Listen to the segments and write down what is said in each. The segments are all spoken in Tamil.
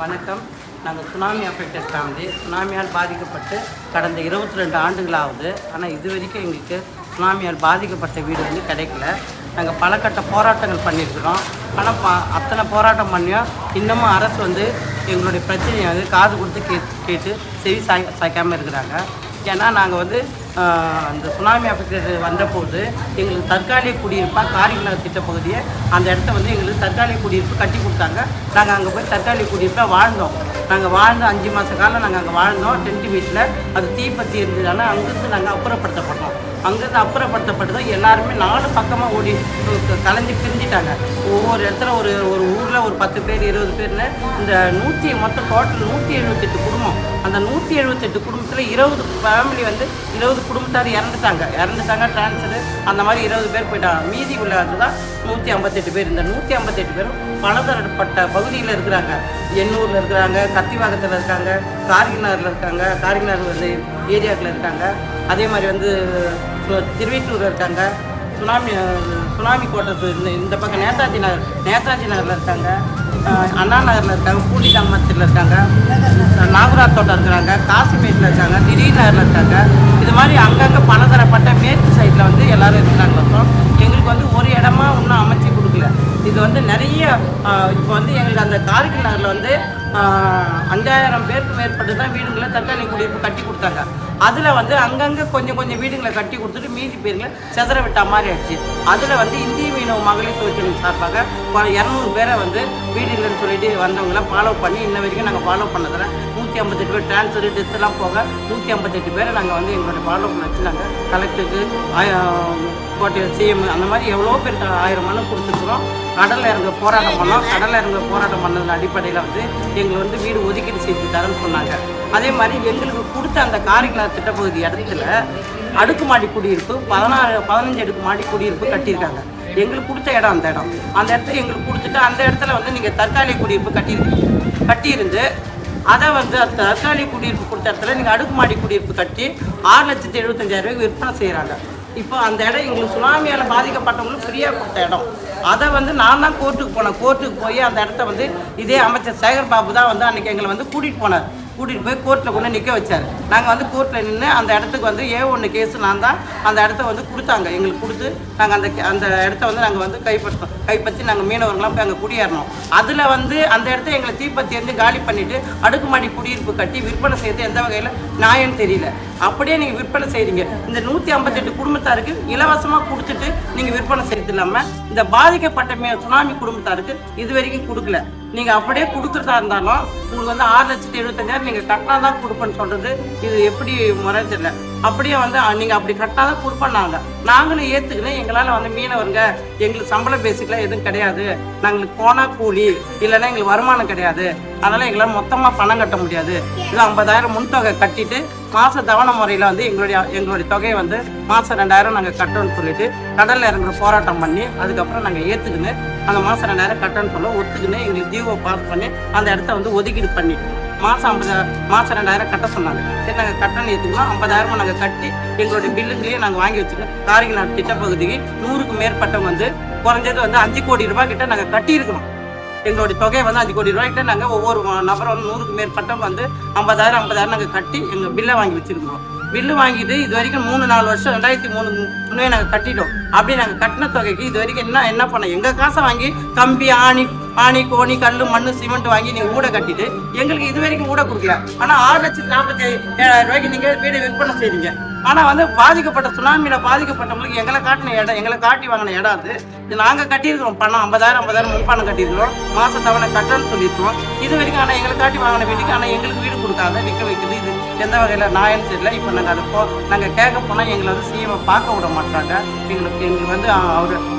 வணக்கம். நாங்கள் சுனாமி அஃபெக்டட் ஃபேமிலி. சுனாமியால் பாதிக்கப்பட்டு கடந்த 22 ஆண்டுகள் ஆகுது. ஆனால் இது வரைக்கும் எங்களுக்கு சுனாமியால் பாதிக்கப்பட்ட வீடு வந்து கிடைக்கல. நாங்கள் பல கட்ட போராட்டங்கள் பண்ணியிருக்கிறோம். ஆனால் அத்தனை போராட்டம் பண்ணியும் இன்னமும் அரசு வந்து எங்களுடைய பிரச்சனையை வந்து காது கொடுத்து கேட்டு செவி சாய்க்காமல் இருக்கிறாங்க. ஏன்னா நாங்கள் வந்து அந்த சுனாமி அஃபெக்டட் வந்தபோது எங்களுக்கு தற்காலிக குடியிருப்பாக காரிநகர் திட்டப்பகுதியை அந்த இடத்த வந்து எங்களுக்கு தற்காலிக குடியிருப்பு கட்டி கொடுத்தாங்க. நாங்கள் அங்கே போய் தற்காலிக குடியிருப்பாக வாழ்ந்தோம். நாங்கள் வாழ்ந்து 5 மாத காலம் நாங்கள் அங்கே வாழ்ந்தோம். டென்ட் வீட்டில் அது தீப்பற்றி இருந்ததுனால அங்கேருந்து நாங்கள் அப்புறப்படுத்தப்பட்டோம். அங்கேருந்து அப்புறப்படுத்தப்பட்டதும் எல்லாருமே 4 பக்கமாக ஓடி கலைஞ்சி பிரிஞ்சிட்டாங்க. ஒவ்வொரு இடத்துல ஒரு ஊரில் ஒரு 10 பேர் 20 பேர்னு இந்த மொத்தம் டோட்டல் 178 குடும்பம். அந்த 178 குடும்பத்தில் 20 ஃபேமிலி வந்து 20 குடும்பத்தார் இறந்துட்டாங்க. ட்ரான்ஸ்ஃபரு அந்த மாதிரி 20 பேர் போயிட்டாங்க. மீதி உள்ள தான் 158 பேர். இந்த 158 பேரும் பலதரப்பட்ட பகுதியில் இருக்கிறாங்க. எண்ணூரில் இருக்கிறாங்க, கத்திவாகத்தில் இருக்காங்க, கார்கிநகரில் இருக்காங்க, கார்கிநகர் ஏரியாக்களில் இருக்காங்க. அதே மாதிரி வந்து திருவீட்டூரில் இருக்காங்க, சுனாமி கோட்டத்து இந்த பக்கம் நேதாஜி நகரில் இருக்காங்க, அண்ணா நகரில் இருக்காங்க, பூண்டிதாமத்தில் இருக்காங்க, நாகராஜ் தோட்டம் இருக்கிறாங்க, காசிமேட்டில் இருக்காங்க, திடீர் நகரில் இருக்காங்க. இது மாதிரி அங்கங்கே பலதரப்பட்ட மேற்கு சைடில் வந்து எல்லோரும் இருக்கிறாங்க. எங்களுக்கு வந்து ஒரு இடமா இன்னும் அமைச்சு கொடுக்கல. இது வந்து நிறைய இப்போ வந்து எங்களுக்கு அந்த கார்கில் நகரில் வந்து 5000 பேருக்கு மேற்பட்டு தான் வீடுங்களை தற்காலிக குடியிருப்பு கட்டி கொடுத்தாங்க. அதில் வந்து அங்கங்கே கொஞ்சம் வீடுகளை கட்டி கொடுத்துட்டு மீதி பேருங்களை செதற விட்ட மாதிரி ஆயிடுச்சு. அதில் வந்து இந்திய மீனவ மகளிர் தொழிற்சங்கம் சார்பாக 200 பேரை வந்து வீடு இல்லைன்னு சொல்லிட்டு வந்தவங்களை ஃபாலோ பண்ணி இன்ன வரைக்கும் நாங்கள் ஃபாலோ பண்ணதில் 158 பேர் ட்ரான்ஸ்ஃபர் டெஸ்ட்லாம் போக 158 பேரை நாங்கள் வந்து எங்களுடைய ஃபாலோ பண்ண வச்சு நாங்கள் கலெக்டருக்கு கோட்டை சிஎம் அந்த மாதிரி எவ்வளோ பேருக்கு 1000 மனு கொடுத்துருக்குறோம். கடலில் இறங்க போராட்டம் பண்ணோம். கடலில் இறங்க போராட்டம் பண்ணதின் அடிப்படையில் வந்து எங்களை வந்து வீடு ஒதுக்கீடு செய்து தரேன்னு சொன்னாங்க. அதே மாதிரி எங்களுக்கு கொடுத்த அந்த காரிநகர் திட்டப்பகுதி இடத்துல அடுக்குமாடி குடியிருப்பு 15 அடுக்குமாடி குடியிருப்பு கட்டியிருக்காங்க. எங்களுக்கு கொடுத்த இடம் அந்த இடத்த எங்களுக்கு கொடுத்துட்டு அந்த இடத்துல வந்து நீங்கள் தற்காலிக குடியிருப்பு கட்டியிருந்து அதை வந்து தற்காலிக குடியிருப்பு கொடுத்த இடத்துல நீங்கள் அடுக்குமாடி குடியிருப்பு கட்டி 6,75,000 விற்பனை செய்கிறாங்க. இப்போ அந்த இடம் எங்களுக்கு சுனாமியால் பாதிக்கப்பட்டவங்களுக்கு ஃப்ரீயாக கொடுத்த இடம். அதை வந்து நான் தான் கோர்ட்டுக்கு போனேன். கோர்ட்டுக்கு போய் அந்த இடத்த வந்து இதே அமைச்சர் சேகர் பாபு தான் வந்து அன்றைக்கி எங்களை வந்து கூட்டிகிட்டு போய் கோர்ட்டில் கொண்டு நிற்க வச்சார். நாங்கள் வந்து கோர்ட்டில் நின்று அந்த இடத்துக்கு வந்து A1 கேஸு நான் தான் அந்த இடத்த வந்து கொடுத்தாங்க. எங்களுக்கு கொடுத்து நாங்கள் அந்த இடத்த வந்து நாங்கள் வந்து கைப்பற்றி நாங்கள் மீனவர்களாம் போய் அங்கே குடியேறணும். அதில் வந்து அந்த இடத்த எங்களை தீப்பற்றி எரிஞ்சு காலி பண்ணிவிட்டு அடுக்குமாடி குடியிருப்பு கட்டி விற்பனை செய்து எந்த வகையில் நியாயம் தெரியல. அப்படியே நீங்கள் விற்பனை செய்கிறீங்க. இந்த 158 குடும்பத்தாருக்கு இலவசமாக கொடுத்துட்டு நீங்கள் விற்பனை செய்கிறது இல்லாமல் இந்த பாதிக்கப்பட்ட சுனாமி குடும்பத்தாருக்கு இது வரைக்கும் கொடுக்கல. நீங்கள் அப்படியே கொடுக்குறதா இருந்தாலும் உங்களுக்கு வந்து 6,75,000 நீங்கள் கட்டினா தான் கொடுப்பேன்னு சொல்கிறது இது எப்படி முறை தெரியல. அப்படியே வந்து நீங்கள் அப்படி கட்டினா தான் கொடுப்பேன்னாங்க. நாங்களும் ஏற்றுக்கணும். எங்களால் வந்து மீனவருங்க எங்களுக்கு சம்பள பேசிக்கலாம் எதுவும் கிடையாது, நாங்களுக்கு போனால் கூலி இல்லைன்னா எங்களுக்கு வருமானம் கிடையாது, அதனால் எங்களால் மொத்தமாக பணம் கட்ட முடியாது, இது 50,000 முன்தொகை கட்டிட்டு மாத தவணை முறையில் வந்து எங்களுடைய தொகையை வந்து மாதம் 2,000 நாங்கள் கட்டணும்னு சொல்லிட்டு கடலில் இறங்குற போராட்டம் பண்ணி அதுக்கப்புறம் நாங்கள் ஏற்றுக்குன்னு அந்த மாதம் 2,000 கட்டணும்னு சொல்ல ஒத்துக்குன்னு எங்களுக்கு ஜிஓ பாஸ் பண்ணி அந்த இடத்த வந்து ஒதுக்கீடு பண்ணிட்டு மாதம் 2,000 கட்ட சொன்னாங்க. சரி நாங்கள் கட்டணம் ஏற்றுக்கலாம். 50,000 நாங்கள் கட்டி எங்களுடைய பில்லுங்களையே நாங்கள் வாங்கி வச்சுக்கோம். காரிநகர் திட்டப்பகுதிக்கு 100க்கும் மேற்பட்டவங்க வந்து குறைஞ்சது வந்து 5 கோடி ரூபாய் கிட்ட நாங்கள் கட்டியிருக்கிறோம். எங்களுடைய தொகையை வந்து 5 கோடி ரூபாய்க்கிட்ட நாங்கள் ஒவ்வொரு நபரும் வந்து 100க்கு மேற்பட்டவங்க வந்து 50,000 நாங்கள் கட்டி எங்கள் பில்லை வாங்கி வச்சுருக்கிறோம். பில்லு வாங்கிட்டு இது வரைக்கும் 3-4 வருஷம் 2003 முன்னே நாங்கள் கட்டிட்டோம். அப்படி நாங்கள் கட்டின தொகைக்கு இது வரைக்கும் என்ன பண்ண எங்கள் காசை வாங்கி கம்பி ஆணி கோணி கல் மண் சிமெண்ட் வாங்கி நீங்கள் ஊட கட்டிட்டு எங்களுக்கு இது வரைக்கும் ஊட கொடுக்கல. ஆனால் 6,47,000 ரூபாய்க்கு நீங்கள் வீடு விற்பனை செய்றீங்க. ஆனால் வந்து பாதிக்கப்பட்ட சுனாமியில் பாதிக்கப்பட்டவங்களுக்கு எங்களை காட்டின இடம், எங்களை காட்டி வாங்கின இடம் அது. இது நாங்கள் கட்டியிருக்கிறோம். பணம் 50,000 முன்பணம் கட்டியிருக்கிறோம். மாத தவணை கட்டணும்னு சொல்லியிருக்கிறோம். இது வரைக்கும் ஆனால் எங்களை காட்டி வாங்கின வீட்டுக்கு ஆனால் எங்களுக்கு வீடு கொடுக்காத நிற்க வைக்குது. இது எந்த வகையில் நியாயம் தெரியல. இப்போ நாங்கள் கேட்க போனால் எங்களை வந்து சிஎம் பார்க்க விட மாட்டாங்க. எங்களுக்கு வந்து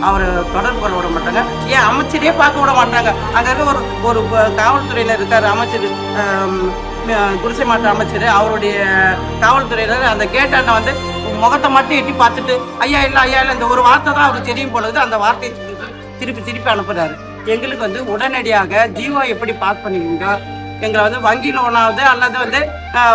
அவர் தொடர்பு கொள்ள விட மாட்டாங்க. ஏன் அமைச்சரையே பார்க்க விட மாட்டாங்க. அங்கே இருக்க ஒரு காவல்துறையில் இருக்கார் அமைச்சர், குடிசை மாற்ற அமைச்சர், அவருடைய காவல்துறையினர் அந்த கேட்டாண்ட வந்து முகத்தை மட்டும் எட்டி பார்த்துட்டு ஐயா இல்லை இந்த ஒரு வார்த்தை தான் அவருக்கு தெரியும் பொழுது அந்த வார்த்தையை திருப்பி அனுப்புறாரு. எங்களுக்கு வந்து உடனடியாக ஜிஓ எப்படி பாஸ் பண்ணிக்கிங்க, எங்களை வந்து வங்கி லோனாவது அல்லது வந்து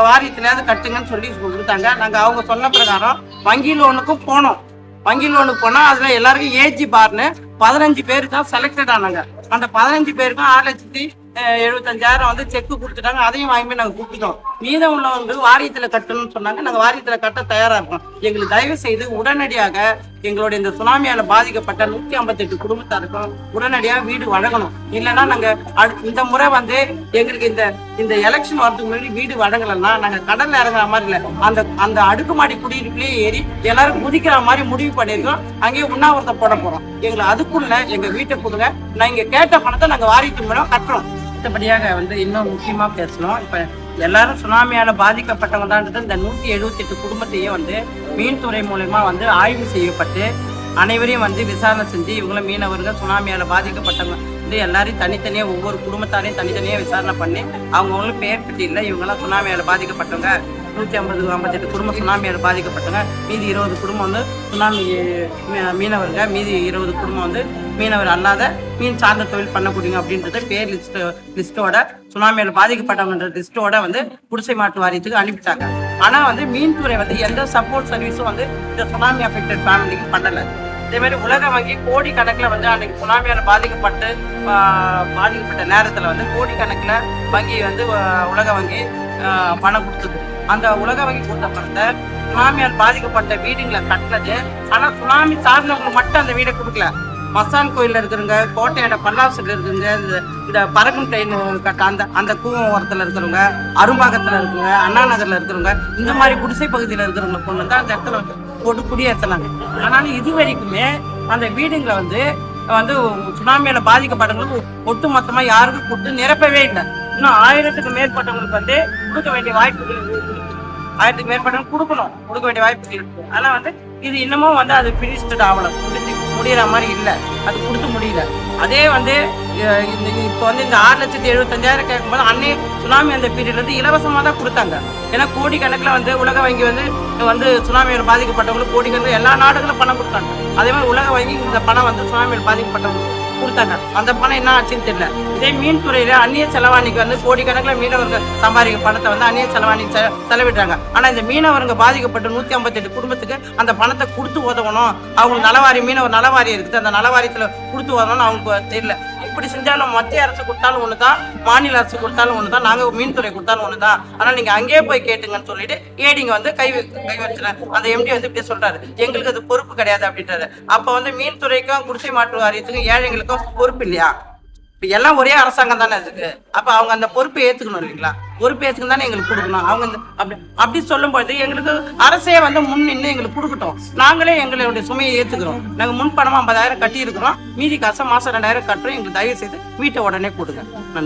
வாரியத்திலேயாவது கட்டுங்கன்னு சொல்லி கொடுத்தாங்க. நாங்கள் அவங்க சொன்ன பிரகாரம் வங்கி லோனுக்கும் போனோம். வங்கி லோனுக்கு போனால் அதில் எல்லாருக்கும் ஏஜி பார்னு 15 பேர் தான் செலக்டட் ஆனாங்க. அந்த 15 பேருக்கும் 6,75,000 வந்து செக் கொடுத்துட்டாங்க. அதையும் வாங்கி நாங்கள் கொடுத்துட்டோம். மீதம் உள்ளவங்க வாரியத்தில் கட்டணும்னு சொன்னாங்க. நாங்கள் வாரியத்தில் கட்ட தயாராக இருக்கோம். எங்களுக்கு தயவு செய்து உடனடியாக எங்களுடைய இந்த சுனாமியால் பாதிக்கப்பட்ட 158 குடும்பத்தாருக்கும் உடனடியாக வீடு வழங்கணும். இல்லைன்னா நாங்கள் இந்த முறை வந்து எங்களுக்கு இந்த எலெக்ஷன் வரதுக்கு முன்னாடி வீடு வழங்கலைன்னா நாங்கள் கடல்ல இறங்குற மாதிரி இல்லை, அந்த அடுக்குமாடி குடியிருப்புலேயே ஏறி எல்லாரும் குதிக்கிற மாதிரி முடிவு பண்ணியிருக்கோம். அங்கேயே உண்ணாவிரதம் போட போகிறோம். எங்களை அதுக்குள்ள எங்கள் வீட்டை கொடுங்க. நாங்கள் கேட்ட பணத்தை நாங்கள் வாரியத்தின் மூலம் கட்டுறோம். மற்றபடியாக வந்து இன்னும் முக்கியமாக பேசணும். இப்போ எல்லாரும் சுனாமியால் பாதிக்கப்பட்டவங்க தான் இந்த 178 குடும்பத்தையும் வந்து மீன்துறை மூலமா வந்து ஆய்வு செய்யப்பட்டு அனைவரையும் வந்து விசாரணை செஞ்சு இவங்கள மீனவர்கள் சுனாமியால் பாதிக்கப்பட்டவங்க வந்து எல்லாரையும் தனித்தனியாக ஒவ்வொரு குடும்பத்தாரையும் தனித்தனியாக விசாரணை பண்ணி அவங்கவுங்களும் பெயர் பட்டியலில் இவங்கெல்லாம் சுனாமியால் பாதிக்கப்பட்டவங்க 158 குடும்பம் சுனாமியால் பாதிக்கப்பட்டவங்க, மீதி 20 குடும்பம் வந்து சுனாமி மீனவர்கள், மீதி 20 குடும்பம் வந்து மீனவர் அல்லாத மீன் சார்ந்த தொழில் பண்ணக்கூடியங்க அப்படின்றத பேர் லிஸ்ட்டோட சுனாமியால் பாதிக்கப்பட்டவங்கன்ற லிஸ்ட்டோட வந்து குடிசை மாற்று வாரியத்துக்கு அனுப்பிட்டாங்க. ஆனால் வந்து மீன்துறை வந்து எந்த சப்போர்ட் சர்வீஸும் வந்து இந்த சுனாமி அஃபெக்டட் ஃபேமிலிக்கு பண்ணலை. இதே மாதிரி உலக வங்கி கோடிக்கணக்கில் வந்து அன்னைக்கு சுனாமியால் பாதிக்கப்பட்ட நேரத்தில் வந்து கோடிக்கணக்கில் வங்கி வந்து உலக வங்கி பணம் கொடுத்தது. அந்த உலக வங்கி கொடுத்த பணத்தை சுனாமியால் பாதிக்கப்பட்ட வீடுங்களை கட்டினது. ஆனால் சுனாமி சார்ந்தவங்க மட்டும் அந்த வீடை கொடுக்கல. மசான் கோயிலில் இருக்கிறவங்க, கோட்டையோட பல்லாசில் இருக்கிறவங்க, இந்த பறக்கும் ட்ரெயின் கட்ட அந்த கூவம் ஓரத்தில் இருக்கிறவங்க, அரும்பாக்கத்தில் இருக்கிறவங்க, அண்ணா நகரில் இருக்கிறவங்க, இந்த மாதிரி குடிசை பகுதியில் இருக்கிறவங்க கொண்டு வந்து அந்த இடத்துல போட்டு குடியேற்றினாங்க. ஆனாலும் இது வரைக்குமே அந்த வீடுங்களை வந்து சுனாமியால் பாதிக்கப்பட்டவங்களுக்கு ஒட்டு மொத்தமாக யாருக்கும் கொடுத்து நிரப்பவே இல்லை. இன்னும் 1000க்கு மேற்பட்டவங்களுக்கு வந்து கொடுக்க வேண்டிய வாய்ப்புகள் 1000க்கு மேற்பட்டவங்க கொடுக்க வேண்டிய வாய்ப்புகள் இருக்கு. ஆனால் வந்து இது இன்னமும் வந்து அது ஃபினிஷ்டு ஆகலை, முடிகிற மாதிரி இல்லை, அது கொடுத்து முடியல. அதே வந்து இப்போ வந்து இந்த 6,75,000 கேட்கும்போது அன்னைய சுனாமி அந்த பீரியட்ல வந்து இலவசமாக தான் கொடுத்தாங்க. ஏன்னா கோடிக்கணக்கில் வந்து உலக வங்கி வந்து சுனாமியால் பாதிக்கப்பட்டவங்களுக்கு கோடிக்கணக்கில் எல்லா நாடுகளும் பணம் கொடுத்தாங்க. அதே மாதிரி உலக வங்கி இந்த பணம் வந்து சுனாமியால் பாதிக்கப்பட்டவங்களுக்கு கொடுத்தாங்க. அந்த பணம் என்ன ஆச்சுன்னு தெரியல. இதே மீன்துறையில அந்நிய செலவாணிக்கு வந்து கோடிக்கணக்கில் மீனவர்கள் சம்பாதிக்க பணத்தை வந்து அந்நிய செலவாணிக்கு செலவிடுறாங்க. ஆனால் இந்த மீனவர்கள் பாதிக்கப்பட்ட 158 குடும்பத்துக்கு அந்த பணத்தை கொடுத்து உதவணும். அவங்க மீனவர் நலவாரி இருக்குது, அந்த நலவாரியத்தில் கொடுத்து உதவணும்னு அவங்களுக்கு தெரியல. இப்படி செஞ்சாலும் மத்திய அரசு கொடுத்தாலும் ஒன்று தான், மாநில அரசு கொடுத்தாலும் ஒன்று தான், நாங்கள் மீன்துறை கொடுத்தாலும் ஒன்று தான். ஆனால் நீங்கள் அங்கேயே போய் கேட்டுங்கன்னு சொல்லிட்டு ஏடிங்க வந்து கை வச்சுறாங்க. அந்த எம்டி வந்து இப்படி சொல்றாரு, எங்களுக்கு அது பொறுப்பு கிடையாது அப்படின்றாரு. அப்போ வந்து மீன்துறைக்கும் குடிசை மாற்று வாரியத்துக்கும் ஏழைங்களுக்கும் பொறுப்பு இல்லையா? இப்போ எல்லாம் ஒரே அரசாங்கம் தானே இருக்கு. அப்போ அவங்க அந்த பொறுப்பை ஏற்றுக்கணும் இல்லைங்களா? பொறுப்பு ஏற்றுக்கணும் தானே எங்களுக்கு கொடுக்கணும். அவங்க அப்படி சொல்லும்போது எங்களுக்கு அரசே வந்து முன் நின்று எங்களுக்கு கொடுக்கட்டும். நாங்களே எங்களுடைய சுமையை ஏற்றுக்கிறோம். நாங்கள் முன் பணமாக 50,000 கட்டியிருக்கிறோம். மீதி காசை மாதம் 2,000 கட்டுறோம். எங்களுக்கு தயவு செய்து வீட்டை உடனே கொடுங்க. நன்றி.